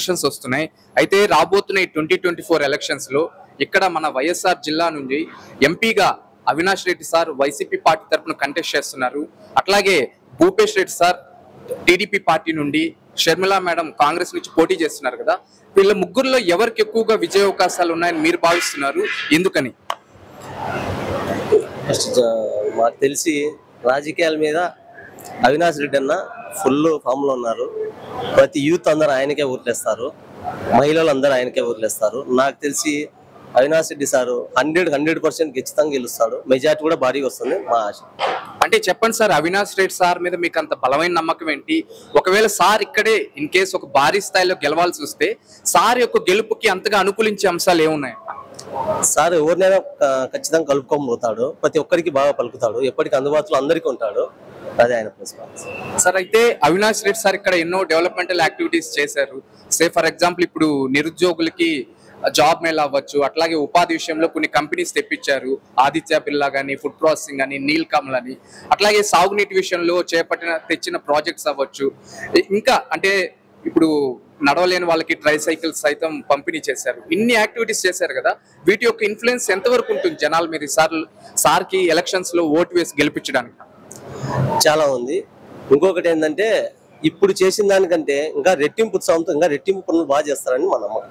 Elections వస్తున్నాయి. అయితే రాబోతున్న ఈ 2024 ఎలక్షన్స్ లో ఇక్కడ మన వైఎస్ఆర్ జిల్లా నుండి ఎంపీగా Avinash Reddy sir YCP party తరఫున కంటెస్ట్ చేస్తున్నారు. అట్లాగే Bhupesh Reddy sir TDP party నుండి, షర్మిలా మేడం కాంగ్రెస్ నుంచి పోటీ చేస్తున్నారు కదా. వీళ్ళ ముగ్గురులో ఎవరికి ఎక్కువగా విజయ అవకాశాలు ఉన్నాయని మీరు భావిస్తున్నారు, ఎందుకని? మాకు తెలిసి రాజకీయాల మీద అవినాష్ రెడ్డి అన్న ఫుల్ ఫామ్ లో ఉన్నారు. ప్రతి యూత్ అందరూ ఆయనకే ఓట్లేస్తారు, మహిళలు అందరూ ఆయనకే ఓట్లేస్తారు. నాకు తెలిసి అవినాష్ రెడ్డి సారు 100% ఖచ్చితంగా గెలుస్తాడు. మెజార్టీ కూడా భారీగా వస్తుంది మా ఆశ. అంటే చెప్పండి సార్, అవినాష్ రెడ్డి సార్ మీద మీకు అంత బలమైన నమ్మకం ఏంటి? ఒకవేళ సార్ ఇక్కడే ఇన్ కేసు ఒక భారీ స్థాయిలో గెలవాల్సి వస్తే సార్ యొక్క గెలుపుకి అంతగా అనుకూలించే అంశాలు ఏమున్నాయి? సార్ ఎవరినైనా ఖచ్చితంగా కలుపుకొని పోతాడు, ప్రతి ఒక్కరికి బాగా పలుకుతాడు, ఎప్పటికీ అందుబాటులో అందరికీ ఉంటాడు. అదే ఆయన ప్లస్ సార్. అయితే అవినాష్ రెడ్డి సార్ ఇక్కడ ఎన్నో డెవలప్మెంటల్ యాక్టివిటీస్ చేశారు. ఫర్ ఎగ్జాంపుల్ ఇప్పుడు నిరుద్యోగులకి జాబ్ మేళ అవ్వచ్చు, అట్లాగే ఉపాధి విషయంలో కొన్ని కంపెనీస్ తెప్పించారు. ఆదిత్య బిర్లా కానీ, ఫుడ్ ప్రాసెసింగ్ అని, నీల్ కమల్ అని, అట్లాగే సాగునీటి విషయంలో తెచ్చిన ప్రాజెక్ట్స్ అవ్వచ్చు. ఇంకా అంటే ఇప్పుడు నడవలేని వాళ్ళకి ట్రై సైకిల్స్ సైతం పంపిణీ చేశారు. ఇన్ని యాక్టివిటీస్ చేశారు కదా, వీటి యొక్క ఇన్ఫ్లుయెన్స్ ఎంతవరకు ఉంటుంది జనాల మీద సార్కి ఎలక్షన్స్ లో ఓటు వేసి గెలిపించడానికి? చాలా ఉంది. ఇంకొకటి ఏంటంటే ఇప్పుడు చేసిన దానికంటే ఇంకా రెట్టింపు ఉత్సాహంతో ఇంకా రెట్టింపు పనులు బాగా చేస్తారని మా నమ్మకం.